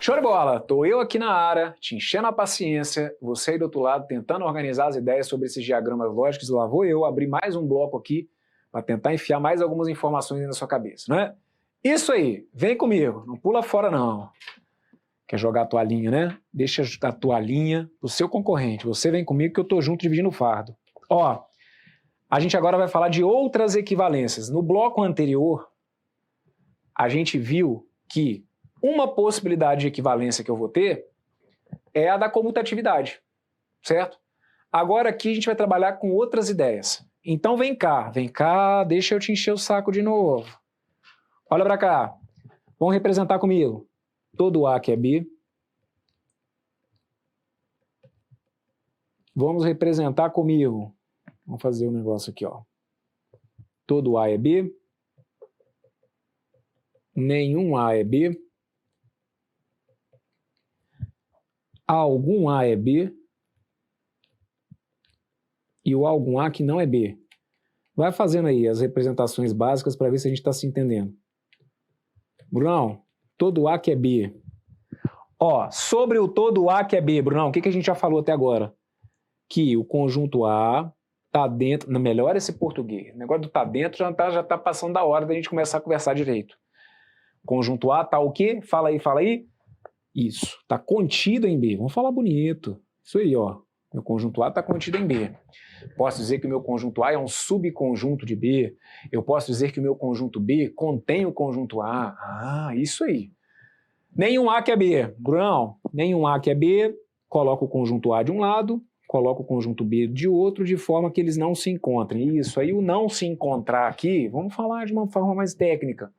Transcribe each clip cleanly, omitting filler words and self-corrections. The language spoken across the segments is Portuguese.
Show de bola! Tô eu aqui na área, te enchendo a paciência, você aí do outro lado tentando organizar as ideias sobre esses diagramas lógicos, lá vou eu abrir mais um bloco aqui para tentar enfiar mais algumas informações na sua cabeça, né? Isso aí, vem comigo, não pula fora não. Quer jogar a toalhinha, né? Deixa a toalhinha pro seu concorrente, você vem comigo que eu tô junto dividindo o fardo. Ó, a gente agora vai falar de outras equivalências. No bloco anterior, a gente viu que uma possibilidade de equivalência que eu vou ter é a da comutatividade, certo? Agora aqui a gente vai trabalhar com outras ideias. Então vem cá, deixa eu te encher o saco de novo. Olha para cá, vamos representar comigo. Todo A que é B. Vamos representar comigo. Vamos fazer um negócio aqui, ó. Todo A é B. Nenhum A é B. Algum A é B e o algum A que não é B. Vai fazendo aí as representações básicas para ver se a gente está se entendendo. Brunão, todo A que é B. Ó, sobre o todo A que é B, Brunão, o que a gente já falou até agora? Que o conjunto A está dentro... Melhor esse português. O negócio do tá dentro já tá passando da hora da gente começar a conversar direito. Conjunto A tá o quê? Fala aí. Isso, está contido em B. Vamos falar bonito. Isso aí, ó. Meu conjunto A está contido em B. Posso dizer que o meu conjunto A é um subconjunto de B. Eu posso dizer que o meu conjunto B contém o conjunto A. Ah, isso aí. Nenhum A que é B. Brunão, nenhum A que é B, coloca o conjunto A de um lado, coloca o conjunto B de outro, de forma que eles não se encontrem. Isso aí, o não se encontrar aqui, vamos falar de uma forma mais técnica.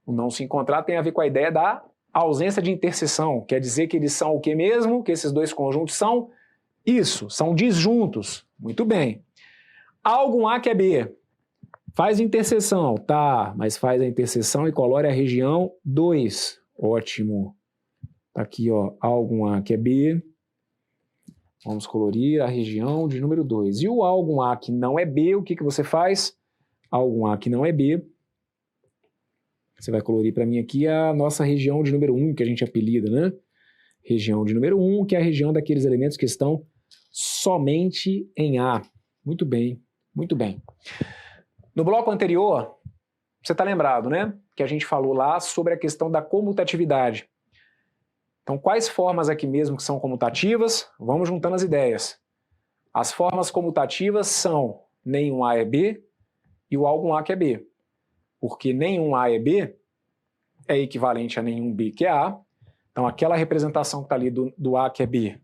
O não se encontrar tem a ver com a ideia da ausência de interseção, quer dizer que eles são o que mesmo? Que esses dois conjuntos são isso, são disjuntos. Muito bem. Algum A que é B. Faz interseção, tá, mas faz a interseção e colore a região 2. Ótimo. Tá aqui, ó, algum A que é B. Vamos colorir a região de número 2. E o algum A que não é B, o que você faz? Algum A que não é B. Você vai colorir para mim aqui a nossa região de número 1, que a gente apelida, né? Região de número 1, que é a região daqueles elementos que estão somente em A. Muito bem, muito bem. No bloco anterior, você está lembrado, né? Que a gente falou lá sobre a questão da comutatividade. Então, quais formas aqui mesmo que são comutativas? Vamos juntando as ideias. As formas comutativas são nenhum A é B e o algum A que é B. Porque nenhum A é B é equivalente a nenhum B que é A. Então, aquela representação que está ali do A que é B,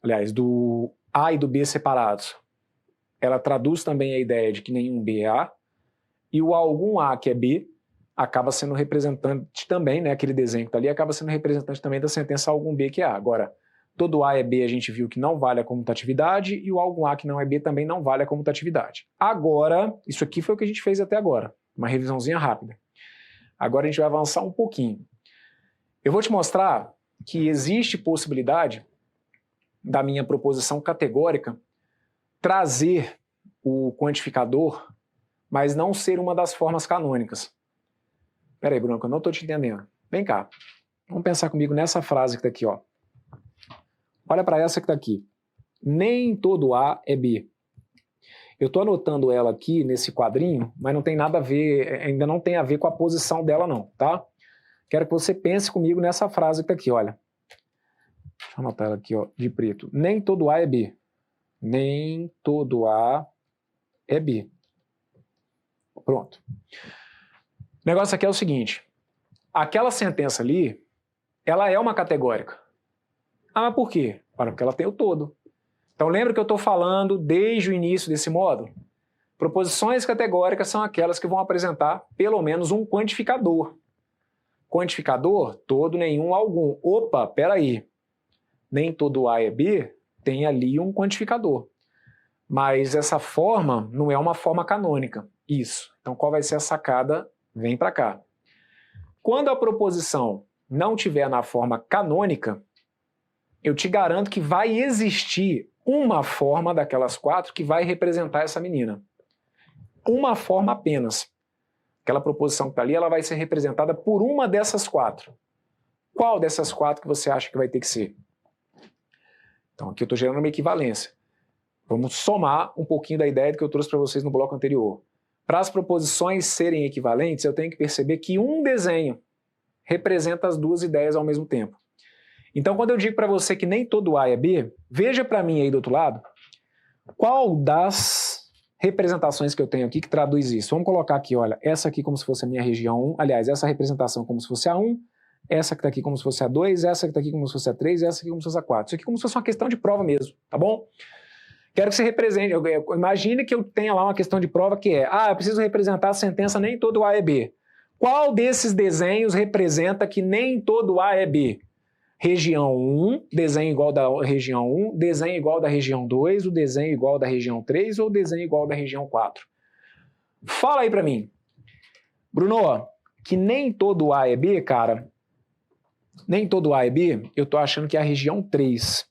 aliás, do A e do B separados, ela traduz também a ideia de que nenhum B é A, e o algum A que é B acaba sendo representante também, né, aquele desenho que está ali, acaba sendo representante também da sentença algum B que é A. Agora, todo A é B a gente viu que não vale a comutatividade, e o algum A que não é B também não vale a comutatividade. Agora, isso aqui foi o que a gente fez até agora. Uma revisãozinha rápida. Agora a gente vai avançar um pouquinho. Eu vou te mostrar que existe possibilidade da minha proposição categórica trazer o quantificador, mas não ser uma das formas canônicas. Espera aí, Bruno, eu não estou te entendendo. Vem cá. Vamos pensar comigo nessa frase que está aqui, ó. Olha para essa que está aqui. Nem todo A é B. Eu estou anotando ela aqui nesse quadrinho, mas não tem nada a ver, ainda não tem a ver com a posição dela não, tá? Quero que você pense comigo nessa frase que tá aqui, olha. Deixa eu anotar ela aqui, ó, de preto. Nem todo A é B. Nem todo A é B. Pronto. O negócio aqui é o seguinte. Aquela sentença ali, ela é uma categórica. Ah, mas por quê? Porque ela tem o todo. Então lembra que eu estou falando desde o início desse módulo? Proposições categóricas são aquelas que vão apresentar pelo menos um quantificador. Quantificador, todo, nenhum, algum. Opa, peraí. Nem todo A é B, tem ali um quantificador. Mas essa forma não é uma forma canônica. Isso. Então qual vai ser a sacada? Vem para cá. Quando a proposição não tiver na forma canônica, eu te garanto que vai existir uma forma daquelas 4 que vai representar essa menina. Uma forma apenas. Aquela proposição que está ali, ela vai ser representada por uma dessas 4. Qual dessas 4 que você acha que vai ter que ser? Então aqui eu estou gerando uma equivalência. Vamos somar um pouquinho da ideia que eu trouxe para vocês no bloco anterior. Para as proposições serem equivalentes, eu tenho que perceber que um desenho representa as 2 ideias ao mesmo tempo. Então, quando eu digo para você que nem todo A é B, veja para mim aí do outro lado, qual das representações que eu tenho aqui que traduz isso? Vamos colocar aqui, olha, essa aqui como se fosse a minha região 1, aliás, essa representação como se fosse a 1, essa que está aqui como se fosse a 2, essa que está aqui como se fosse a 3, essa aqui como se fosse a 4. Isso aqui como se fosse uma questão de prova mesmo, tá bom? Quero que você represente, imagine que eu tenha lá uma questão de prova que é, eu preciso representar a sentença nem todo A é B. Qual desses desenhos representa que nem todo A é B? Região 1, desenho igual da região 1, desenho igual da região 2, o desenho igual da região 3 ou o desenho igual da região 4? Fala aí pra mim. Bruno, que nem todo A é B, cara, nem todo A é B, eu tô achando que é a região 3.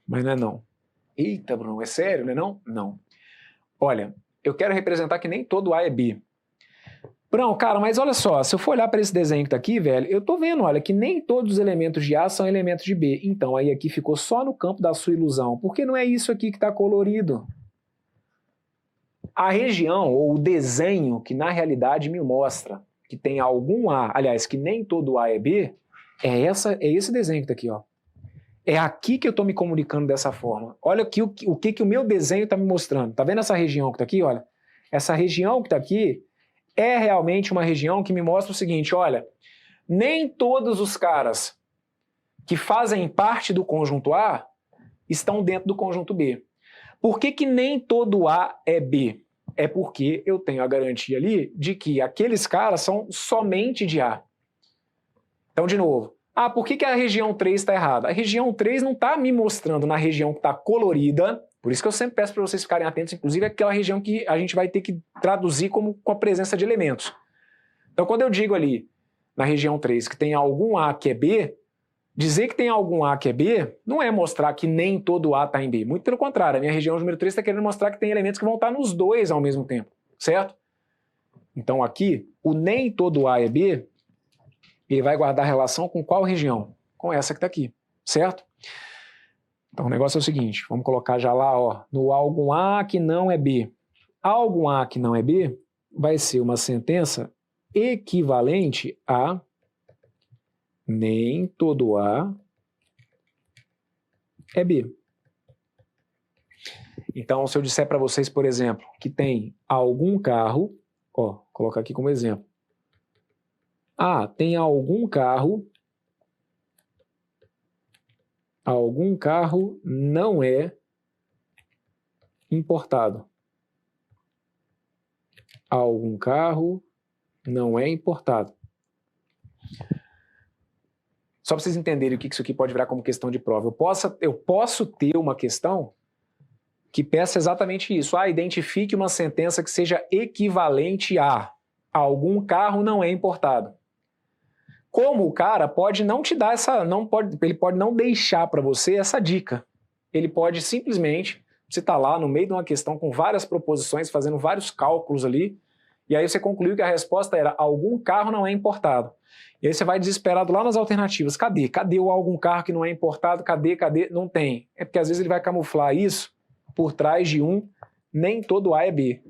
Mas não é não. Eita, Bruno, é sério, não é não? Não. Olha, eu quero representar que nem todo A é B. Bruno, cara, mas olha só, se eu for olhar para esse desenho que tá aqui, velho, eu tô vendo, olha, que nem todos os elementos de A são elementos de B. Então, aí aqui ficou só no campo da sua ilusão, porque não é isso aqui que tá colorido. A região, ou o desenho, que na realidade me mostra que tem algum A, aliás, que nem todo A é B, é esse desenho que tá aqui, ó. É aqui que eu estou me comunicando dessa forma. Olha aqui o que o meu desenho está me mostrando. Tá vendo essa região que está aqui? Olha, essa região que está aqui é realmente uma região que me mostra o seguinte, olha, nem todos os caras que fazem parte do conjunto A estão dentro do conjunto B. Por que nem todo A é B? É porque eu tenho a garantia ali de que aqueles caras são somente de A. Então, de novo, por que a região 3 está errada? A região 3 não está me mostrando na região que está colorida, por isso que eu sempre peço para vocês ficarem atentos, inclusive aquela região que a gente vai ter que traduzir como com a presença de elementos. Então, quando eu digo ali, na região 3, que tem algum A que é B, dizer que tem algum A que é B não é mostrar que nem todo A está em B. Muito pelo contrário, a minha região número 3 está querendo mostrar que tem elementos que vão estar nos dois ao mesmo tempo, certo? Então aqui, o nem todo A é B, ele vai guardar relação com qual região? Com essa que está aqui, certo? Então o negócio é o seguinte, vamos colocar já lá, ó, no algum A que não é B. Algum A que não é B vai ser uma sentença equivalente a nem todo A é B. Então, se eu disser para vocês, por exemplo, que tem algum carro, ó, colocar aqui como exemplo. Tem algum carro não é importado. Algum carro não é importado. Só para vocês entenderem o que isso aqui pode virar como questão de prova. Eu posso ter uma questão que peça exatamente isso. Identifique uma sentença que seja equivalente a algum carro não é importado. Como o cara pode não te dar ele pode não deixar para você essa dica. Ele pode simplesmente, você está lá no meio de uma questão com várias proposições, fazendo vários cálculos ali, e aí você concluiu que a resposta era algum carro não é importado. E aí você vai desesperado lá nas alternativas. Cadê? Cadê o algum carro que não é importado? Cadê? Não tem. É porque às vezes ele vai camuflar isso por trás de nem todo A é B.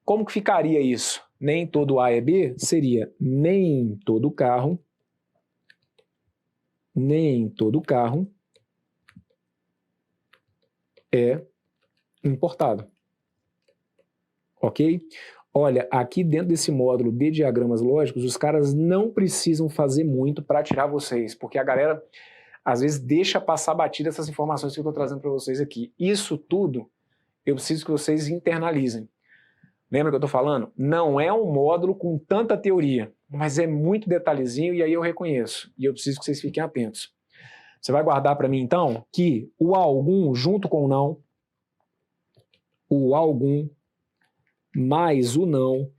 Como que ficaria isso? Nem todo A é B seria nem todo carro é importado. Ok? Olha, aqui dentro desse módulo de diagramas lógicos, os caras não precisam fazer muito para tirar vocês, porque a galera às vezes deixa passar batida essas informações que eu estou trazendo para vocês aqui. Isso tudo eu preciso que vocês internalizem. Lembra que eu estou falando? Não é um módulo com tanta teoria, mas é muito detalhezinho e aí eu reconheço. E eu preciso que vocês fiquem atentos. Você vai guardar para mim, então, que o algum junto com o não, o algum mais o não,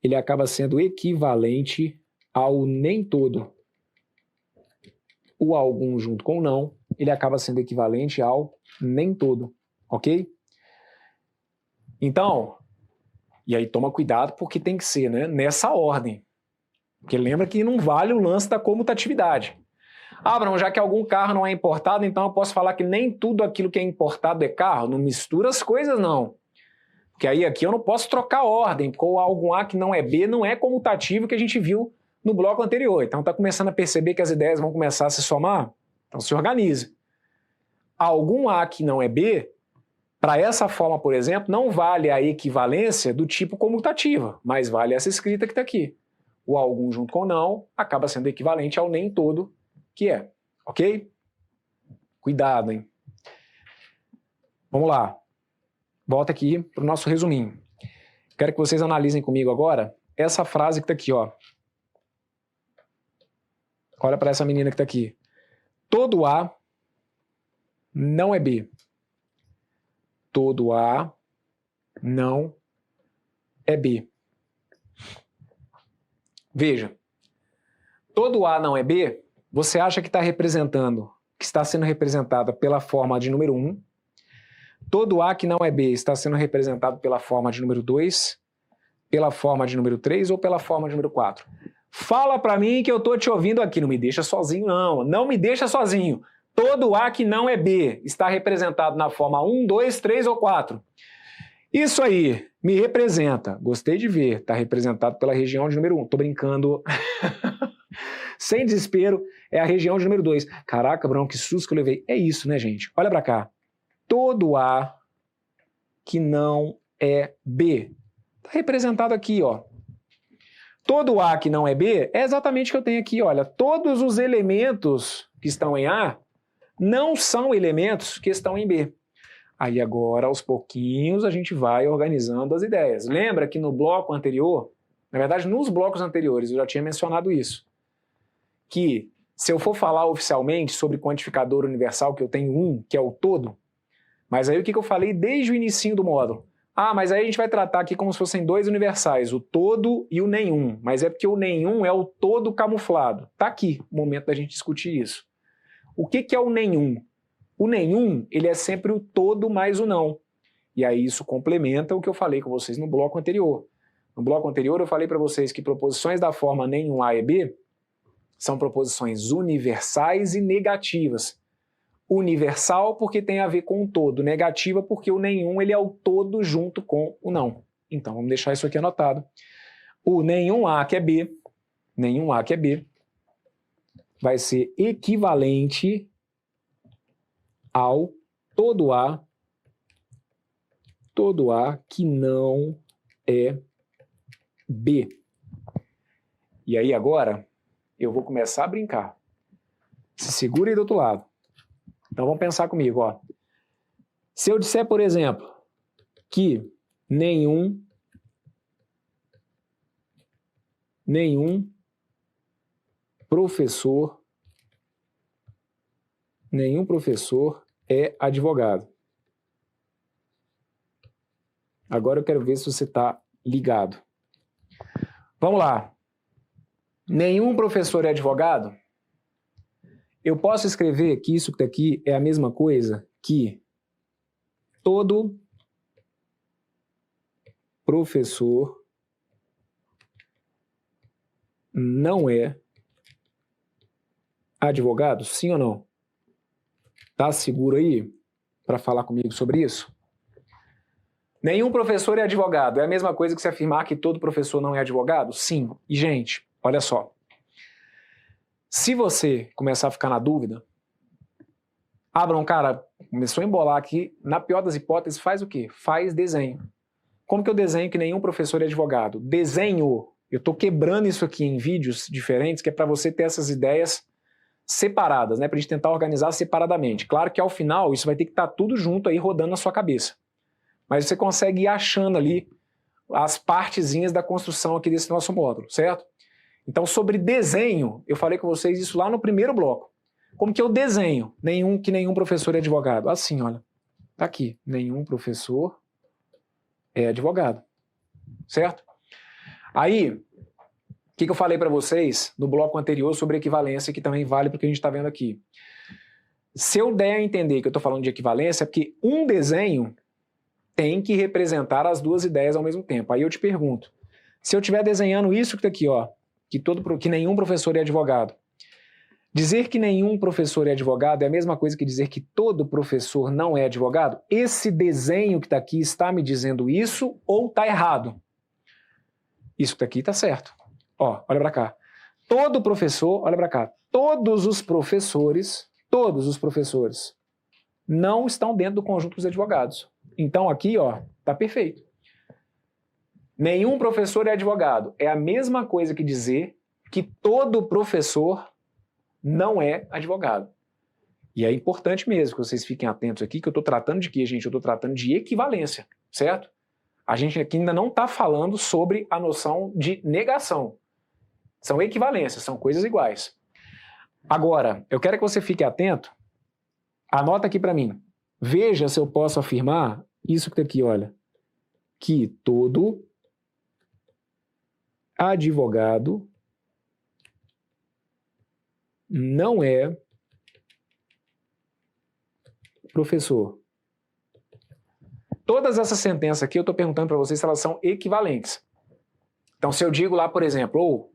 ele acaba sendo equivalente ao nem todo. O algum junto com o não, ele acaba sendo equivalente ao nem todo, ok? Então, e aí toma cuidado porque tem que ser, né, nessa ordem. Porque lembra que não vale o lance da comutatividade. Ah, Bruno, já que algum carro não é importado, então eu posso falar que nem tudo aquilo que é importado é carro? Não mistura as coisas, não. Porque aí aqui eu não posso trocar a ordem, porque o algum A que não é B não é comutativo que a gente viu no bloco anterior. Então está começando a perceber que as ideias vão começar a se somar? Então se organize. Algum A que não é B, para essa forma, por exemplo, não vale a equivalência do tipo comutativa, mas vale essa escrita que está aqui. O algum junto com não acaba sendo equivalente ao nem todo que é, ok? Cuidado, hein? Vamos lá. Volta aqui para o nosso resuminho. Quero que vocês analisem comigo agora essa frase que está aqui, ó. Olha para essa menina que está aqui. Todo A não é B. Todo A não é B. Veja, todo A não é B, você acha que está sendo representada pela forma de número 1. Todo A que não é B está sendo representado pela forma de número 2, pela forma de número 3 ou pela forma de número 4. Fala para mim que eu estou te ouvindo aqui, não me deixa sozinho não, não me deixa sozinho. Todo A que não é B está representado na forma 1, 2, 3 ou 4. Isso aí me representa, gostei de ver, está representado pela região de número 1. Tô brincando. Sem desespero, é a região de número 2. Caraca, Bruno, que susto que eu levei. É isso, né, gente? Olha para cá. Todo A que não é B está representado aqui, ó. Todo A que não é B é exatamente o que eu tenho aqui, olha. Todos os elementos que estão em A não são elementos que estão em B. Aí agora, aos pouquinhos, a gente vai organizando as ideias. Lembra que no bloco anterior, na verdade, nos blocos anteriores, eu já tinha mencionado isso, que se eu for falar oficialmente sobre quantificador universal, que eu tenho um, que é o todo, mas aí o que eu falei desde o inicinho do módulo? Ah, mas aí a gente vai tratar aqui como se fossem dois universais, o todo e o nenhum, mas é porque o nenhum é o todo camuflado. Tá aqui o momento da gente discutir isso. O que é o nenhum? O nenhum, ele é sempre o todo mais o não. E aí isso complementa o que eu falei com vocês no bloco anterior. No bloco anterior eu falei para vocês que proposições da forma nenhum A e B são proposições universais e negativas. Universal porque tem a ver com o todo, negativa porque o nenhum ele é o todo junto com o não. Então vamos deixar isso aqui anotado. O nenhum A que é B, vai ser equivalente ao todo A que não é B. E aí agora eu vou começar a brincar. Se segura aí do outro lado. Então vamos pensar comigo, ó. Se eu disser, por exemplo, que nenhum professor é advogado. Agora eu quero ver se você está ligado. Vamos lá. Nenhum professor é advogado? Eu posso escrever que isso daqui é a mesma coisa que todo professor não é advogado? Sim ou não? Tá seguro aí para falar comigo sobre isso? Nenhum professor é advogado. É a mesma coisa que se afirmar que todo professor não é advogado? Sim. E, gente, olha só. Se você começar a ficar na dúvida, Bruno, cara, começou a embolar aqui, na pior das hipóteses, faz o quê? Faz desenho. Como que eu desenho que nenhum professor é advogado? Desenho. Eu estou quebrando isso aqui em vídeos diferentes, que é para você ter essas ideias separadas, né? Para a gente tentar organizar separadamente. Claro que ao final isso vai ter que estar tudo junto aí rodando na sua cabeça. Mas você consegue ir achando ali as partezinhas da construção aqui desse nosso módulo, certo? Então, sobre desenho, eu falei com vocês isso lá no primeiro bloco. Como que eu desenho? Que nenhum professor é advogado. Assim, olha. Tá aqui. Nenhum professor é advogado. Certo? Aí, o que eu falei para vocês no bloco anterior sobre equivalência, que também vale para o que a gente está vendo aqui. Se eu der a entender que eu estou falando de equivalência, é porque um desenho tem que representar as duas ideias ao mesmo tempo. Aí eu te pergunto, se eu estiver desenhando isso que está aqui, ó, que nenhum professor é advogado. Dizer que nenhum professor é advogado é a mesma coisa que dizer que todo professor não é advogado? Esse desenho que está aqui está me dizendo isso ou está errado? Isso que está aqui está certo. Ó, olha para cá. Todo professor, olha para cá, todos os professores não estão dentro do conjunto dos advogados. Então aqui, ó, tá perfeito. Nenhum professor é advogado. É a mesma coisa que dizer que todo professor não é advogado. E é importante mesmo que vocês fiquem atentos aqui, que eu estou tratando de quê, gente? Eu estou tratando de equivalência, certo? A gente aqui ainda não está falando sobre a noção de negação. São equivalências, são coisas iguais. Agora, eu quero que você fique atento. Anota aqui para mim. Veja se eu posso afirmar isso que está aqui, olha. Que todo advogado não é professor. Todas essas sentenças aqui eu estou perguntando para vocês se elas são equivalentes. Então, se eu digo lá, por exemplo,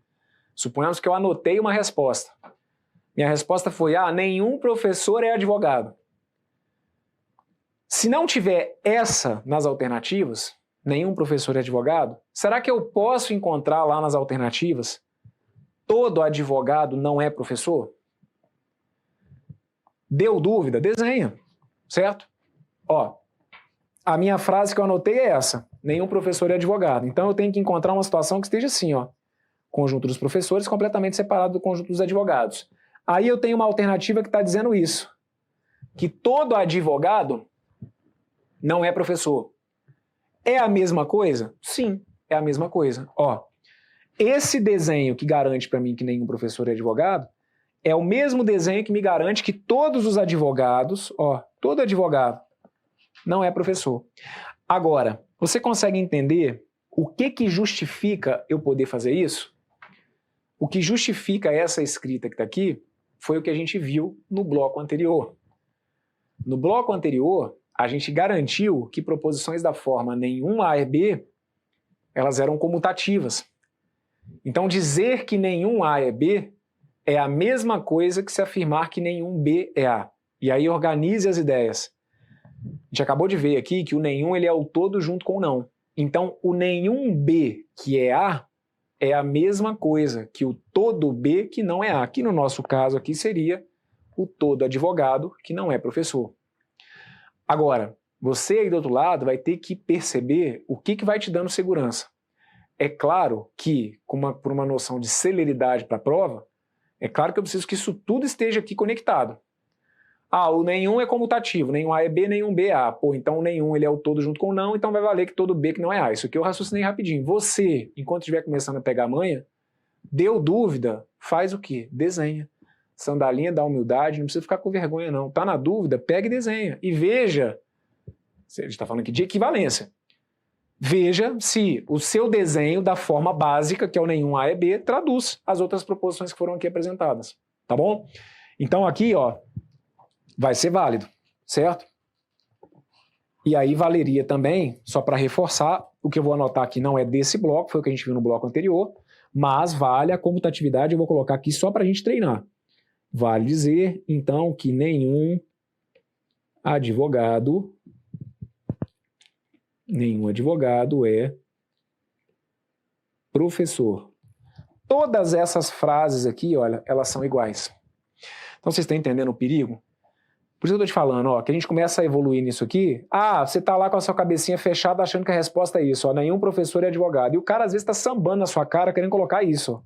suponhamos que eu anotei uma resposta. Minha resposta foi, nenhum professor é advogado. Se não tiver essa nas alternativas, nenhum professor é advogado, será que eu posso encontrar lá nas alternativas todo advogado não é professor? Deu dúvida? Desenha, certo? Ó, a minha frase que eu anotei é essa, nenhum professor é advogado. Então eu tenho que encontrar uma situação que esteja assim, ó, conjunto dos professores completamente separado do conjunto dos advogados. Aí eu tenho uma alternativa que está dizendo isso, que todo advogado não é professor. É a mesma coisa? Sim, é a mesma coisa. Ó, esse desenho que garante para mim que nenhum professor é advogado é o mesmo desenho que me garante que todos os advogados, ó, todo advogado não é professor. Agora, você consegue entender o que justifica eu poder fazer isso? O que justifica essa escrita que está aqui foi o que a gente viu no bloco anterior. No bloco anterior, a gente garantiu que proposições da forma nenhum A é B, elas eram comutativas. Então, dizer que nenhum A é B é a mesma coisa que se afirmar que nenhum B é A. E aí organize as ideias. A gente acabou de ver aqui que o nenhum ele é o todo junto com o não. Então, o nenhum B que é A é a mesma coisa que o todo B que não é A. Que no nosso caso aqui seria o todo advogado que não é professor. Agora, você aí do outro lado vai ter que perceber o que vai te dando segurança. É claro que, por uma noção de celeridade para a prova, é claro que eu preciso que isso tudo esteja aqui conectado. O nenhum é comutativo, nenhum A é B, nenhum B é A. Pô, então o nenhum ele é o todo junto com o não, então vai valer que todo B que não é A. Isso aqui eu raciocinei rapidinho. Você, enquanto estiver começando a pegar a manha, deu dúvida, faz o quê? Desenha. Sandalinha da humildade, não precisa ficar com vergonha não. Tá na dúvida, pega e desenha. E veja, a gente está falando aqui de equivalência. Veja se o seu desenho da forma básica, que é o nenhum A é B, traduz as outras proposições que foram aqui apresentadas, tá bom? Então aqui, ó, vai ser válido, certo? E aí valeria também, só para reforçar, o que eu vou anotar aqui não é desse bloco, foi o que a gente viu no bloco anterior, mas vale a comutatividade, eu vou colocar aqui só para a gente treinar. Vale dizer, então, que nenhum advogado é professor. Todas essas frases aqui, olha, elas são iguais. Então vocês estão entendendo o perigo? Por isso eu estou te falando, ó, que a gente começa a evoluir nisso aqui. Você está lá com a sua cabecinha fechada achando que a resposta é isso, ó, nenhum professor é advogado. E o cara às vezes está sambando na sua cara querendo colocar isso. Ó.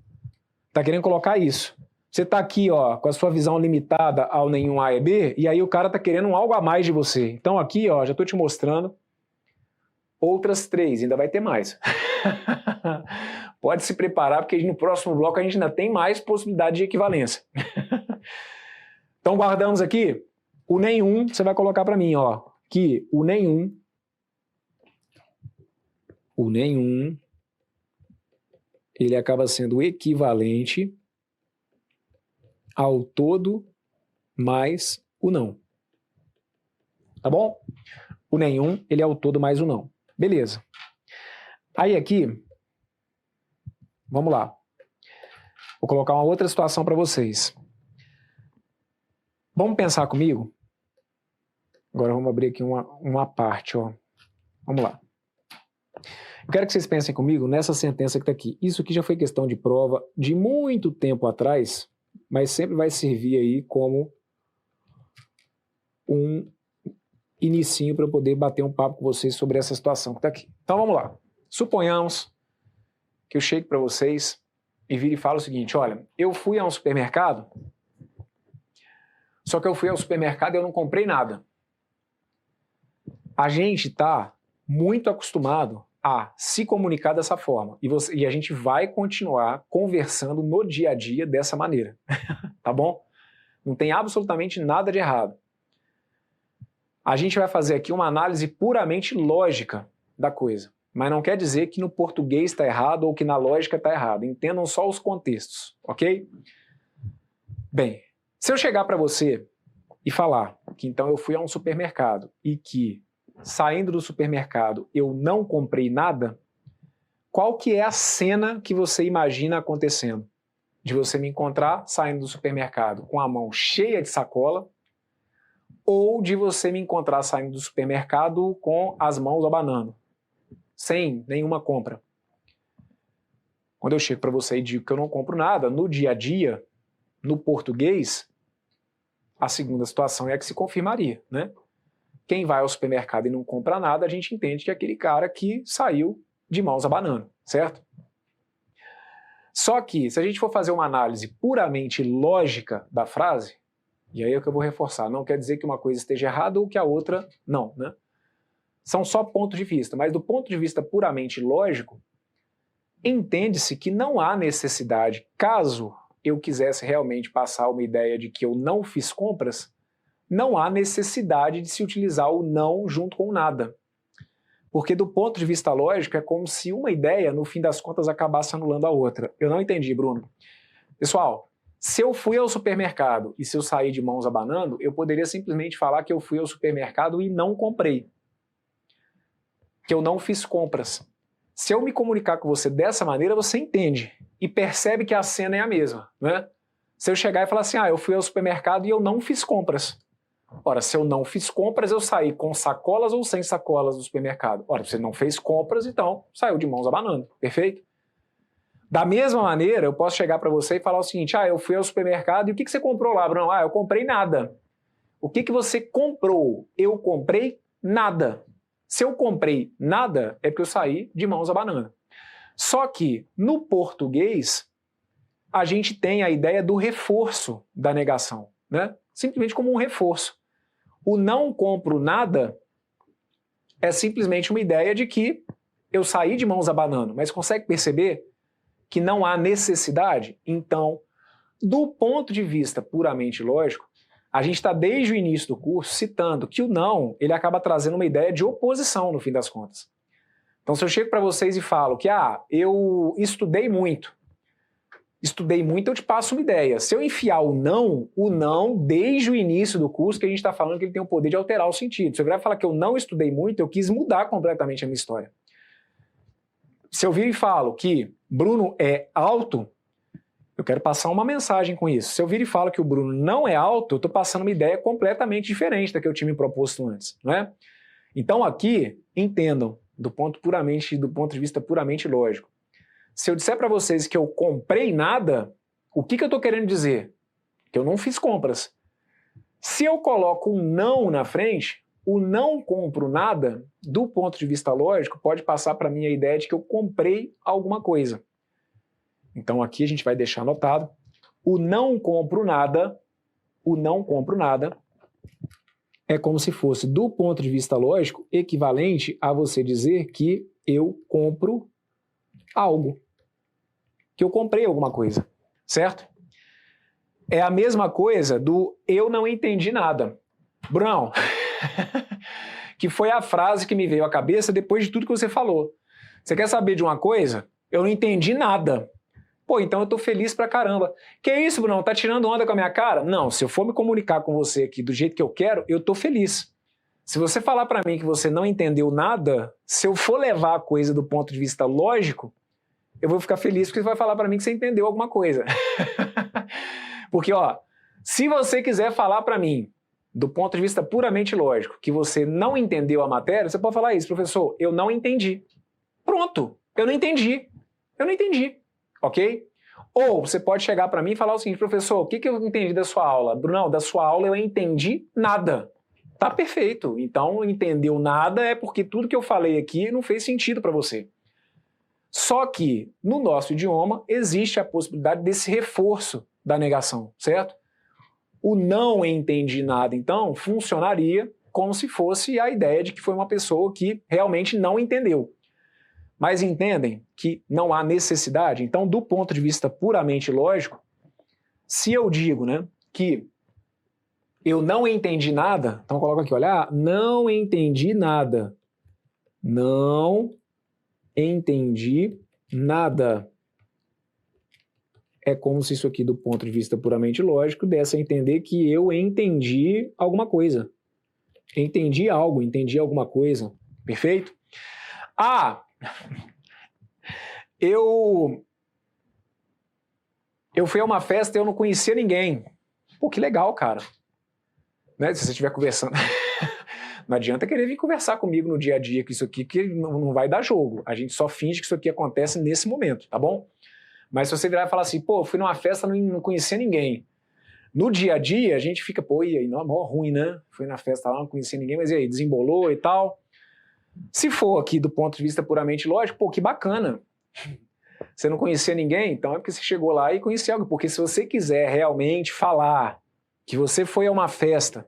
Tá querendo colocar isso. Você está aqui, ó, com a sua visão limitada ao nenhum A e B, e aí o cara está querendo algo a mais de você. Então aqui, ó, já estou te mostrando outras 3, ainda vai ter mais. Pode se preparar, porque no próximo bloco a gente ainda tem mais possibilidade de equivalência. Então guardamos aqui, o nenhum, você vai colocar para mim, ó, que o nenhum, ele acaba sendo equivalente ao todo mais o não. Tá bom? O nenhum, ele é o todo mais o não. Beleza. Aí aqui, vamos lá. Vou colocar uma outra situação para vocês. Vamos pensar comigo? Agora vamos abrir aqui uma parte, ó. Vamos lá. Eu quero que vocês pensem comigo nessa sentença que está aqui. Isso aqui já foi questão de prova de muito tempo atrás, mas sempre vai servir aí como um inicinho para eu poder bater um papo com vocês sobre essa situação que está aqui. Então vamos lá. Suponhamos que eu chegue para vocês e vire e falo o seguinte: olha, eu fui a um supermercado, só que eu fui ao supermercado e eu não comprei nada. A gente está muito acostumado a se comunicar dessa forma. E a gente vai continuar conversando no dia a dia dessa maneira. Tá bom? Não tem absolutamente nada de errado. A gente vai fazer aqui uma análise puramente lógica da coisa. Mas não quer dizer que no português está errado ou que na lógica está errado. Entendam só os contextos, ok? Bem, se eu chegar para você e falar que então eu fui a um supermercado e que saindo do supermercado eu não comprei nada, qual que é a cena que você imagina acontecendo? De você me encontrar saindo do supermercado com a mão cheia de sacola ou de você me encontrar saindo do supermercado com as mãos abanando, sem nenhuma compra? Quando eu chego para você e digo que eu não compro nada, no dia a dia, no português, a segunda situação é a que se confirmaria, né? Quem vai ao supermercado e não compra nada, a gente entende que é aquele cara que saiu de mãos abanando, certo? Só que, se a gente for fazer uma análise puramente lógica da frase, e aí é o que eu vou reforçar, não quer dizer que uma coisa esteja errada ou que a outra não, né? São só pontos de vista, mas do ponto de vista puramente lógico, entende-se que não há necessidade, caso eu quisesse realmente passar uma ideia de que eu não fiz compras, não há necessidade de se utilizar o não junto com nada. Porque do ponto de vista lógico, é como se uma ideia, no fim das contas, acabasse anulando a outra. Eu não entendi, Bruno. Pessoal, se eu fui ao supermercado e se eu sair de mãos abanando, eu poderia simplesmente falar que eu fui ao supermercado e não comprei. Que eu não fiz compras. Se eu me comunicar com você dessa maneira, você entende e percebe que a cena é a mesma, né? Se eu chegar e falar assim, eu fui ao supermercado e eu não fiz compras. Ora, se eu não fiz compras, eu saí com sacolas ou sem sacolas do supermercado? Ora, você não fez compras, então saiu de mãos abanando, perfeito? Da mesma maneira, eu posso chegar para você e falar o seguinte, eu fui ao supermercado e o que você comprou lá, Bruno? Eu comprei nada. O que você comprou? Eu comprei nada. Se eu comprei nada, é porque eu saí de mãos abanando. Só que, no português, a gente tem a ideia do reforço da negação, né? Simplesmente como um reforço. O não compro nada é simplesmente uma ideia de que eu saí de mãos abanando, mas consegue perceber que não há necessidade? Então, do ponto de vista puramente lógico, a gente está desde o início do curso citando que o não, ele acaba trazendo uma ideia de oposição no fim das contas. Então, se eu chego para vocês e falo que eu estudei muito, eu te passo uma ideia. Se eu enfiar o não, desde o início do curso, que a gente está falando que ele tem o poder de alterar o sentido. Se eu virar e falar que eu não estudei muito, eu quis mudar completamente a minha história. Se eu vir e falo que Bruno é alto, eu quero passar uma mensagem com isso. Se eu vir e falo que o Bruno não é alto, eu estou passando uma ideia completamente diferente da que eu tinha me proposto antes, não é? Então aqui, entendam, do ponto de vista puramente lógico. Se eu disser para vocês que eu comprei nada, o que eu estou querendo dizer? Que eu não fiz compras. Se eu coloco um não na frente, o não compro nada, do ponto de vista lógico, pode passar para mim a ideia de que eu comprei alguma coisa. Então aqui a gente vai deixar anotado, o não compro nada é como se fosse, do ponto de vista lógico, equivalente a você dizer que eu compro algo, que eu comprei alguma coisa, certo? É a mesma coisa do eu não entendi nada. Brunão, que foi a frase que me veio à cabeça depois de tudo que você falou. Você quer saber de uma coisa? Eu não entendi nada. Pô, então eu tô feliz pra caramba. Que isso, Brunão? Tá tirando onda com a minha cara? Não, se eu for me comunicar com você aqui do jeito que eu quero, eu tô feliz. Se você falar pra mim que você não entendeu nada, se eu for levar a coisa do ponto de vista lógico, eu vou ficar feliz porque você vai falar para mim que você entendeu alguma coisa. Porque, ó, se você quiser falar para mim, do ponto de vista puramente lógico, que você não entendeu a matéria, você pode falar isso, professor, eu não entendi. Pronto, eu não entendi. Eu não entendi, ok? Ou você pode chegar para mim e falar o seguinte, professor, o que eu entendi da sua aula? Brunão, da sua aula eu entendi nada. Tá perfeito. Então, entendeu nada é porque tudo que eu falei aqui não fez sentido para você. Só que, no nosso idioma, existe a possibilidade desse reforço da negação, certo? O não entendi nada, então, funcionaria como se fosse a ideia de que foi uma pessoa que realmente não entendeu. Mas entendem que não há necessidade? Então, do ponto de vista puramente lógico, se eu digo, né, que eu não entendi nada, então coloca aqui, olha, não entendi nada. Não entendi nada. É como se isso aqui, do ponto de vista puramente lógico, desse a entender que eu entendi alguma coisa. Entendi algo, entendi alguma coisa. Perfeito? Ah, eu fui a uma festa e eu não conhecia ninguém. Pô, que legal, cara. Né? Se você estiver conversando... Não adianta querer vir conversar comigo no dia a dia com isso aqui, que não vai dar jogo. A gente só finge que isso aqui acontece nesse momento, tá bom? Mas se você virar e falar assim, pô, fui numa festa e não conhecia ninguém. No dia a dia, a gente fica, pô, e aí, não, é mó ruim, né? Fui na festa lá, não conhecia ninguém, mas e aí, desembolou e tal. Se for aqui do ponto de vista puramente lógico, pô, que bacana. Você não conhecia ninguém, então é porque você chegou lá e conhecia algo. Porque se você quiser realmente falar que você foi a uma festa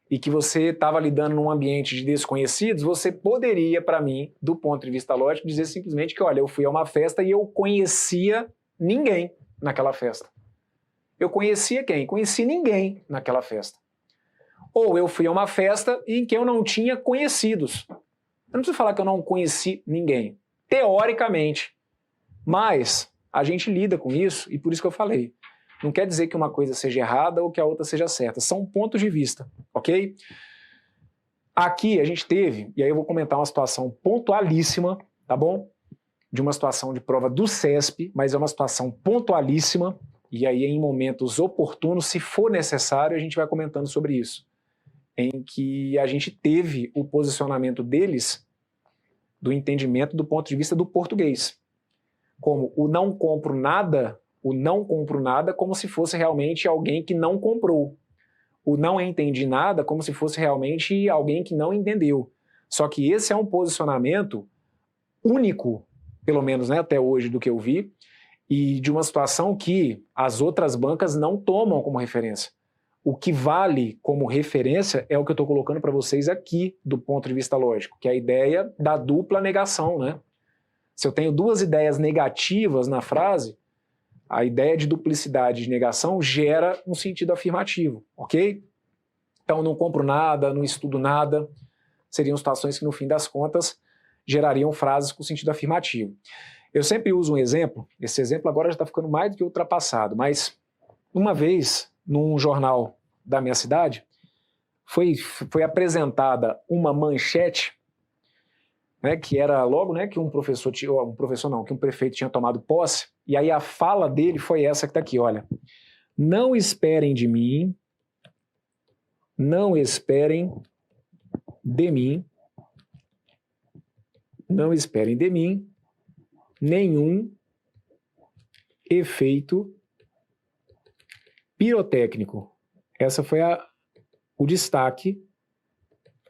e que você estava lidando num ambiente de desconhecidos, você poderia, para mim, do ponto de vista lógico, dizer simplesmente que, olha, eu fui a uma festa e eu conhecia ninguém naquela festa. Eu conhecia quem? Conheci ninguém naquela festa. Ou eu fui a uma festa em que eu não tinha conhecidos. Eu não preciso falar que eu não conheci ninguém. Teoricamente. Mas a gente lida com isso e por isso que eu falei. Não quer dizer que uma coisa seja errada ou que a outra seja certa. São pontos de vista, ok? Aqui a gente teve, e aí eu vou comentar uma situação pontualíssima, tá bom? De uma situação de prova do CESP, mas é uma situação pontualíssima, e aí em momentos oportunos, se for necessário, a gente vai comentando sobre isso. Em que a gente teve o posicionamento deles do entendimento do ponto de vista do português. Como o não compro nada como se fosse realmente alguém que não comprou. O não entendi nada como se fosse realmente alguém que não entendeu. Só que esse é um posicionamento único, pelo menos, né, até hoje do que eu vi, e de uma situação que as outras bancas não tomam como referência. O que vale como referência é o que eu estou colocando para vocês aqui, do ponto de vista lógico, que é a ideia da dupla negação, né? Se eu tenho duas ideias negativas na frase, a ideia de duplicidade de negação gera um sentido afirmativo, ok? Então, não compro nada, não estudo nada, seriam situações que, no fim das contas, gerariam frases com sentido afirmativo. Eu sempre uso um exemplo, esse exemplo agora já está ficando mais do que ultrapassado, mas uma vez, num jornal da minha cidade, foi apresentada uma manchete, né, que era logo, né, que um prefeito tinha tomado posse, e aí a fala dele foi essa que está aqui, olha, não esperem de mim nenhum efeito pirotécnico. Essa foi o destaque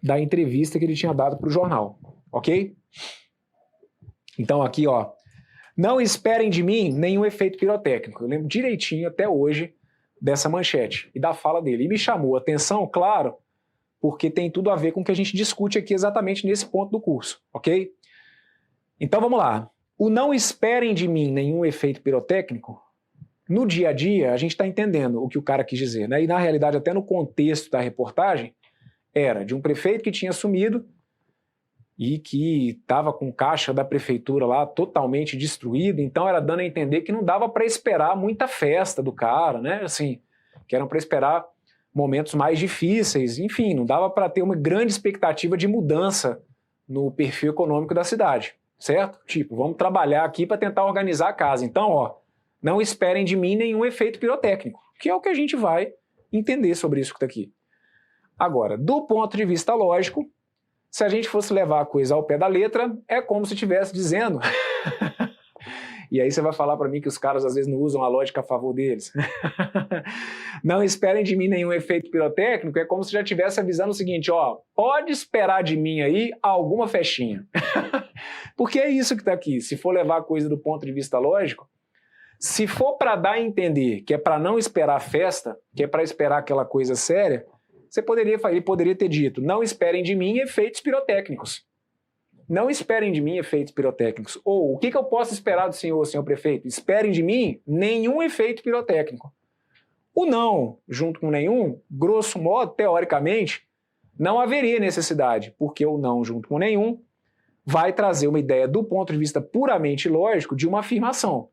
da entrevista que ele tinha dado para o jornal, ok? Então aqui, ó, não esperem de mim nenhum efeito pirotécnico. Eu lembro direitinho até hoje dessa manchete e da fala dele. E me chamou a atenção, claro, porque tem tudo a ver com o que a gente discute aqui exatamente nesse ponto do curso, ok? Então vamos lá. O não esperem de mim nenhum efeito pirotécnico, no dia a dia a gente está entendendo o que o cara quis dizer, né? E na realidade até no contexto da reportagem era de um prefeito que tinha assumido e que estava com caixa da prefeitura lá totalmente destruído, então era dando a entender que não dava para esperar muita festa do cara, né? Assim, que eram para esperar momentos mais difíceis, enfim, não dava para ter uma grande expectativa de mudança no perfil econômico da cidade. certo? Tipo, vamos trabalhar aqui para tentar organizar a casa. Então, ó, não esperem de mim nenhum efeito pirotécnico, que é o que a gente vai entender sobre isso que está aqui. Agora, do ponto de vista lógico, se a gente fosse levar a coisa ao pé da letra, é como se estivesse dizendo... E aí você vai falar para mim que os caras às vezes não usam a lógica a favor deles. Não esperem de mim nenhum efeito pirotécnico, é como se já estivesse avisando o seguinte, ó, pode esperar de mim aí alguma festinha. Porque é isso que está aqui, se for levar a coisa do ponto de vista lógico, se for para dar a entender que é para não esperar festa, que é para esperar aquela coisa séria, ele poderia ter dito, não esperem de mim efeitos pirotécnicos. Não esperem de mim efeitos pirotécnicos. Ou, o que eu posso esperar do senhor prefeito? Esperem de mim nenhum efeito pirotécnico. O não, junto com nenhum, grosso modo, teoricamente, não haveria necessidade, porque o não, junto com nenhum, vai trazer uma ideia do ponto de vista puramente lógico de uma afirmação.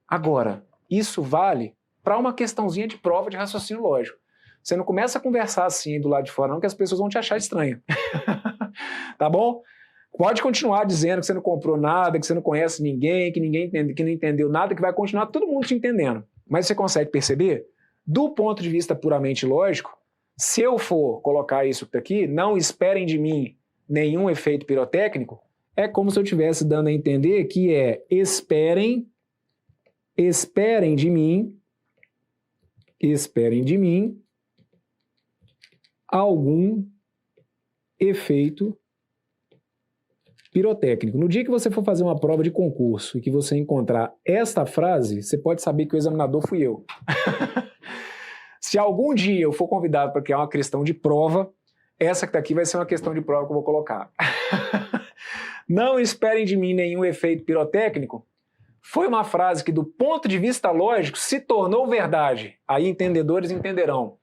Agora, isso vale para uma questãozinha de prova de raciocínio lógico. Você não começa a conversar assim do lado de fora, não, que as pessoas vão te achar estranho. Tá bom? Pode continuar dizendo que você não comprou nada, que você não conhece ninguém, que ninguém entende, que não entendeu nada, que vai continuar todo mundo te entendendo. Mas você consegue perceber? Do ponto de vista puramente lógico, se eu for colocar isso aqui, não esperem de mim nenhum efeito pirotécnico, é como se eu estivesse dando a entender que esperem de mim algum efeito pirotécnico. No dia que você for fazer uma prova de concurso e que você encontrar esta frase, você pode saber que o examinador fui eu. Se algum dia eu for convidado para criar uma questão de prova, essa que está aqui vai ser uma questão de prova que eu vou colocar. Não esperem de mim nenhum efeito pirotécnico. Foi uma frase que, do ponto de vista lógico, se tornou verdade. Aí entendedores entenderão.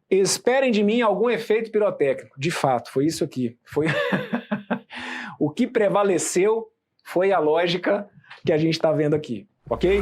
Esperem de mim algum efeito pirotécnico. De fato, foi isso aqui. Foi... O que prevaleceu foi a lógica que a gente está vendo aqui, ok?